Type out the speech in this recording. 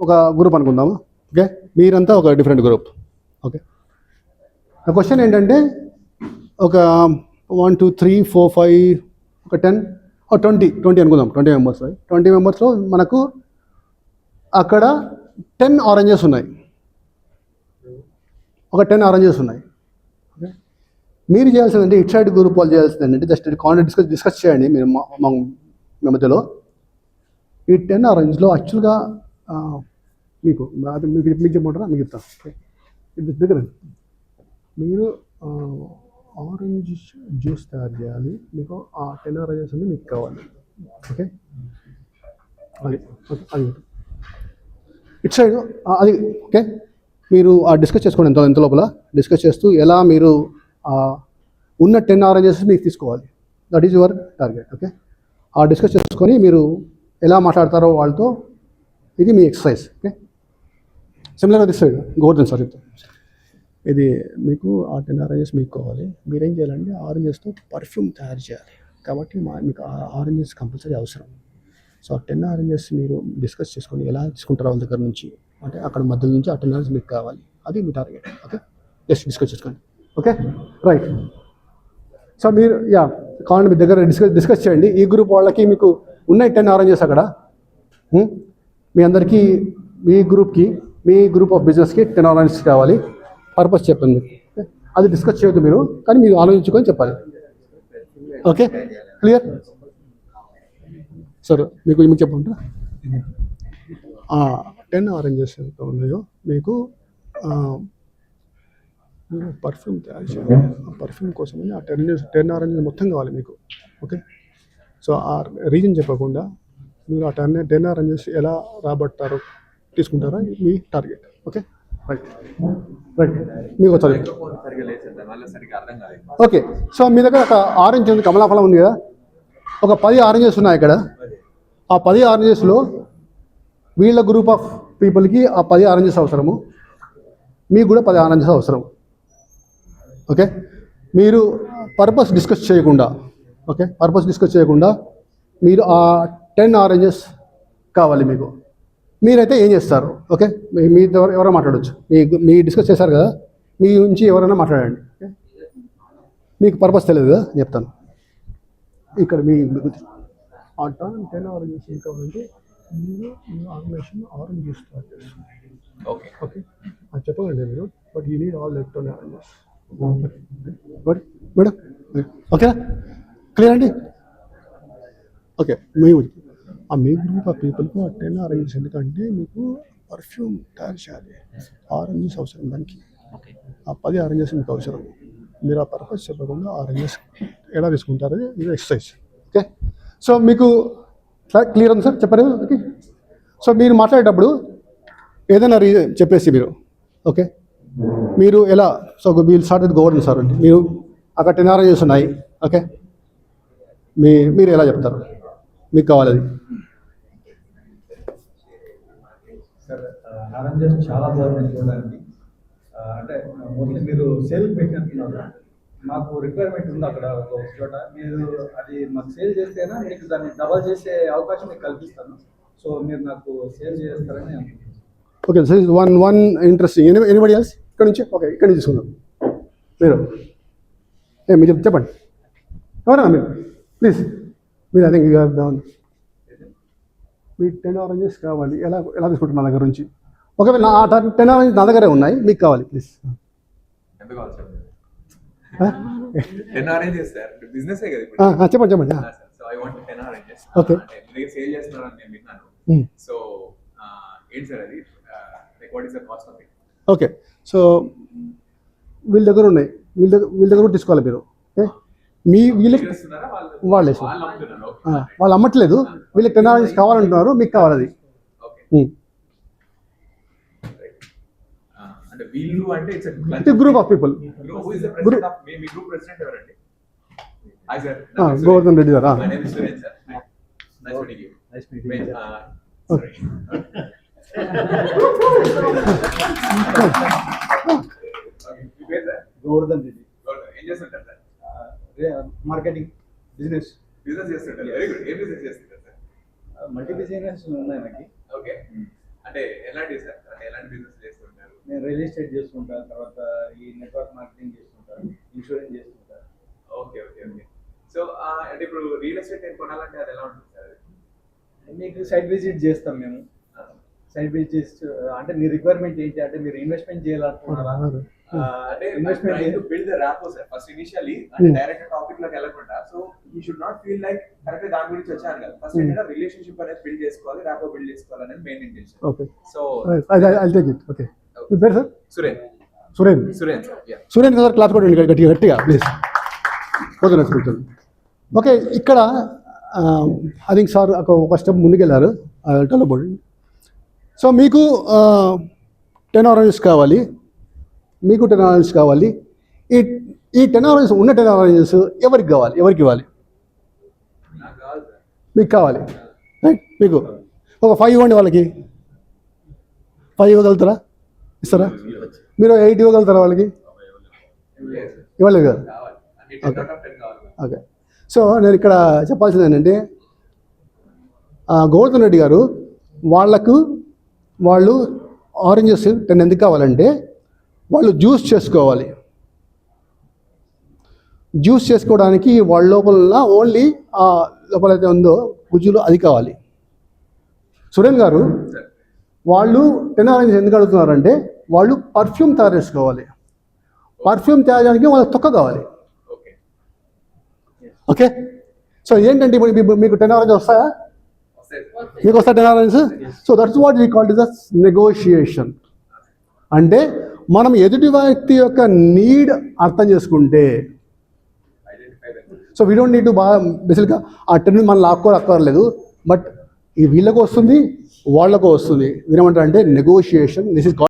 ఒక గ్రూప్ అనుకుందాము. ఓకే, మీరంతా ఒక డిఫరెంట్ గ్రూప్. ఓకే, నా క్వశ్చన్ ఏంటంటే ఒక 1 2 3 4 5 ఒక 10 20 అనుకుందాం. 20 మెంబర్స్లో మనకు అక్కడ 10 ఆరెంజెస్ ఉన్నాయి. ఒక 10 ఆరెంజెస్ ఉన్నాయి. ఓకే, మీరు చేయాల్సిందంటే ఇట్ సైడ్ గ్రూప్ వాళ్ళు చేయాల్సింది ఏంటంటే జస్ట్ కాంటెంట్ డిస్కస్ చేయండి మీరు మీ మధ్యలో. ఈ 10 ఆరెంజ్లో యాక్చువల్గా మీకు అది మీకు చెప్పమంటారా? మీకు చెప్తాను. ఇది దగ్గర మీరు ఆరెంజ్ జ్యూస్ తయారు చేయాలి. మీకు ఆ 10 ఆరెంజెస్ అన్ని మీకు కావాలి. ఓకే, అది అది ఇట్ సైడ్ అది. ఓకే, మీరు ఆ డిస్కస్ చేసుకోండి. ఎంత లోపల డిస్కస్ చేస్తూ ఎలా మీరు ఉన్న 10 ఆరెంజెస్ మీకు తీసుకోవాలి. That is your target. Okay, ఆ డిస్కస్ చేసుకొని మీరు ఎలా మాట్లాడతారో వాళ్ళతో, ఇది మీ ఎక్సర్సైజ్. ఓకే, సిమిలర్గా దిస్ సైడ్ గోవర్ధన్ సార్ చెప్తాను. ఇది మీకు ఆ 10 ఆరెంజెస్ మీకు కావాలి. మీరేం చేయాలంటే ఆరెంజెస్తో పర్ఫ్యూమ్ తయారు చేయాలి. కాబట్టి మీకు ఆరెంజెస్ కంపల్సరీ అవసరం. సో ఆ 10 ఆరెంజెస్ మీరు డిస్కస్ చేసుకొని ఎలా తీసుకుంటారో వాళ్ళ దగ్గర నుంచి, అంటే అక్కడ మధ్య నుంచి ఆ 10 ఆరెంజెస్ మీకు కావాలి. అది మీ టార్గెట్. ఓకే, జస్ట్ డిస్కస్ చేసుకోండి. Okay, right. సో మీరు కావాలంటే మీ దగ్గర డిస్కస్ చేయండి. ఈ గ్రూప్ వాళ్ళకి మీకు ఉన్నాయి 10 ఆరెంజెస్ అక్కడ. మీ అందరికీ మీ గ్రూప్కి, మీ గ్రూప్ ఆఫ్ బిజినెస్కి 10 ఆరెంజెస్ కావాలి. పర్పస్ చెప్పండి. అది డిస్కస్ చేయొద్దు మీరు, కానీ మీరు ఆలోచించుకొని చెప్పాలి. Okay, clear sir? మీకు చెప్పమంటారా? 10 ఆరెంజెస్ ఎంత ఉన్నాయో మీకు పర్ఫ్యూమ్ తయారు చేయాలి. ఆ పర్ఫ్యూమ్ కోసమని ఆ 10 ఆరెంజెస్ మొత్తం కావాలి మీకు. ఓకే, సో ఆ రీజన్ చెప్పకుండా మీరు ఆ 10 ఆరెంజెస్ ఎలా రాబడతారో తీసుకుంటారో మీ టార్గెట్. Okay, right right. మీకు వచ్చారు. ఓకే, సో మీ దగ్గర ఒక ఆరెంజ్ ఉంది, కమలాఫలం ఉంది కదా. ఒక 10 ఆరెంజెస్ ఉన్నాయి ఇక్కడ. ఆ 10 ఆరెంజెస్లో వీళ్ళ గ్రూప్ ఆఫ్ పీపుల్కి ఆ 10 ఆరెంజెస్ అవసరము, మీకు కూడా 10 ఆరెంజెస్ అవసరం. ఓకే, మీరు పర్పస్ డిస్కస్ చేయకుండా, ఓకే, పర్పస్ డిస్కస్ చేయకుండా మీరు ఆ 10 ఆరెంజెస్ కావాలి మీకు. మీరైతే ఏం చేస్తారు? ఓకే, మీ ఎవరైనా మాట్లాడవచ్చు. మీ డిస్కస్ చేశారు కదా, మీ నుంచి ఎవరైనా మాట్లాడండి. ఓకే, మీకు పర్పస్ తెలియదు కదా, చెప్తాను. ఇక్కడ మీ ఆ 10 ఆరెంజెస్ ఏం కావాలంటే మీరు మీ ఆర్గనైజేషన్ ఆరెంజ్ జ్యూస్ స్టార్ట్ చేస్తుంది. ఓకే ఓకే, అది చెప్పగలండి మీరు. But you need all 10 oranges. Madam ఓకేనా? క్లియర్ అండి? ఓకే, మీ గ్రూప్ ఆఫ్ పీపుల్కు ఆ 10 ఆరెంజెస్ ఎందుకంటే మీకు పర్ఫ్యూమ్ తయారు చేయాలి. ఆరెంజెస్ అవసరం దానికి. ఆ 10 ఆరెంజెస్ మీకు అవసరం. మీరు ఆ పర్పస్ చెప్పకుండా ఆరెంజెస్ ఎలా తీసుకుంటారని ఇది ఎక్సర్సైజ్. ఓకే, సో మీకు క్లియర్ ఉంది సార్? చెప్పారు. ఓకే, సో మీరు మాట్లాడేటప్పుడు ఏదైనా రీజన్ చెప్పేసి మీరు, ఓకే, మీరు ఎలా, so we'll start with Govardhan sir. అంటే మీరు అక్కడ 10 ఆరెంజెస్ ఉన్నాయి. ఓకే, మీరు ఎలా చెప్తారు? మీకు కావాలి అది. సార్, ఆరెంజెస్ చాలా బాగుంది చూడడానికి. అంటే మోస్ట్లీ మీరు సేల్ పెట్టినట్టున్నారు. మాకు రిక్వైర్మెంట్ ఉంది అక్కడ ఒక చోట. మీరు అది మాకు సేల్ చేస్తేనా మీకు దాన్ని డబల్ చేసే అవకాశం మీకు కల్పిస్తాను. సో మీరు నాకు సేల్ చేస్తారని అనుకుంటున్నాను. Okay, so one interesting. Anybody else? ఇక్కడ నుంచి. ఓకే, ఇక్కడ నుంచి తీసుకుందాం. మీరు చెప్పండి. ఎవరా మీరు? ప్లీజ్, మీరు అదే మీ 10 ఆరెంజెస్ కావాలి. ఎలా తీసుకుంటారు నా దగ్గర నుంచి? ఒకవేళ నా 10 ఆరెంజెస్ నా దగ్గరే ఉన్నాయి, మీకు కావాలి. ప్లీజ్. చెప్పండి. ఓకే, ఓకే, సో వీళ్ళ దగ్గర ఉన్నాయి. వీళ్ళ దగ్గర కూడా తీసుకోవాలి మీరు. ఓకే, వీళ్ళకి వాళ్ళే సార్, వాళ్ళు అమ్మట్లేదు. వీళ్ళకి 10 ఆరెంజెస్ కావాలంటున్నారు, మీకు కావాలి అది. Group of people. Govardhan Reddy గారా? గోవర్ధన్ రెడ్డి మార్కెటింగ్ బిజినెస్ చేస్తుంటారు. Very good. ఏ బిజినెస్ చేస్తుంటారు సార్? మల్టీ బిజినెస్ ఉన్నాయి నాకు. ఓకే, అంటే ఎలాంటి సార్, అంటే ఎలాంటి బిజినెస్ చేస్తుంటారు? నేను రియల్ ఎస్టేట్ చేస్తుంటా, తర్వాత ఈ నెట్వర్క్ మార్కెటింగ్ చేస్తుంటాను, ఇన్సూరెన్స్ చేస్తుంటాను. Okay okay okay. సో అంటే ఇప్పుడు రియల్ ఎస్టేట్ నేను కొనాలంటే అది ఎలా ఉంటుంది సార్? మీకు సైట్ విజిట్ చేస్తాం మేము. సైట్ విజిట్ అంటే మీ రిక్వైర్మెంట్ ఏంటి, అంటే మీరు ఇన్వెస్ట్మెంట్ చేయాలనుకుంటున్నారా? అంటే investment build the rapport sir first initially, అంటే డైరెక్ట్ టాపిక్ లోకి వెళ్ళకుండా. So you should not feel like correct దాని గురించి వచ్చాను కదా. ఫస్ట్ ఏంటంటే రిలేషన్షిప్ అనేది బిల్డ్ చేసుకోవాలి, ర్యాపో బిల్డ్ చేసుకోవాలి అనేది main intention. Okay, so I take it. Okay, మీ పేరు sir? Suren. Suren. Suren yeah. Suren sir class కొట్టండి గట్టిగా గట్టిగా ప్లీజ్. ఓకే నెక్స్ట్ కూర్చోండి. ఓకే, ఇక్కడ ఐ థింక్ సార్ ఒక స్టెప్ ముందుకెళ్ళారు. సో మీకు 10 ఆరెంజెస్ కావాలి, మీకు 10 ఆరెంజెస్ కావాలి. ఈ 10 ఆరెంజెస్ ఉన్న 10 ఆరెంజెస్ ఎవరికి కావాలి, ఎవరికి ఇవ్వాలి? నాకు కావాలి సార్. మీకు కావాలి, రైట్? మీకు ఒక 5 ఇవ్వండి, వాళ్ళకి 5 ఇవ్వగలుగుతారా? ఇస్తారా? మీరు 8 ఇవ్వగలుగుతారా వాళ్ళకి? లేదు సార్. ఇవ్వలేదు కదా? కావాలి అంటే 10 out of 10 కావాలి. ఓకే, సో నేను ఇక్కడ చెప్పాల్సింది ఏంటంటే గోవర్ధన్ రెడ్డి గారు వాళ్ళు ఆరెంజెస్ 10 ఎందుకు కావాలంటే వాళ్ళు జ్యూస్ చేసుకోవాలి. జ్యూస్ చేసుకోవడానికి వాళ్ళ లోపల ఓన్లీ ఆ లోపలైతే ఉందో గుజ్జులో అది కావాలి. సురేన్ గారు సార్ వాళ్ళు 10 ఆరెంజెస్ ఎందుకు అడుగుతున్నారంటే వాళ్ళు పర్ఫ్యూమ్ తయారు చేసుకోవాలి. పర్ఫ్యూమ్ తయారు చేయడానికి వాళ్ళకి తొక్క కావాలి. ఓకే. ఓకే, సో ఏంటంటే ఇప్పుడు మీకు 10 ఆరెంజెస్ వస్తాయా? వస్తాయి సార్. మీకు వస్తా 10 oranges? So that's what we called is the negotiation. అంటే మనం ఎదుటి వ్యక్తి యొక్క నీడ్ అర్థం చేసుకుంటే, identify them. So we don't need to బాగా బేసిక్గా ఆ 10 మనం లాక్కోరక్కర్లేదు. బట్ ఈ వీళ్ళకు వస్తుంది, వాళ్ళకు వస్తుంది. దీని ఏమంటారు అంటే నెగోషియేషన్. This is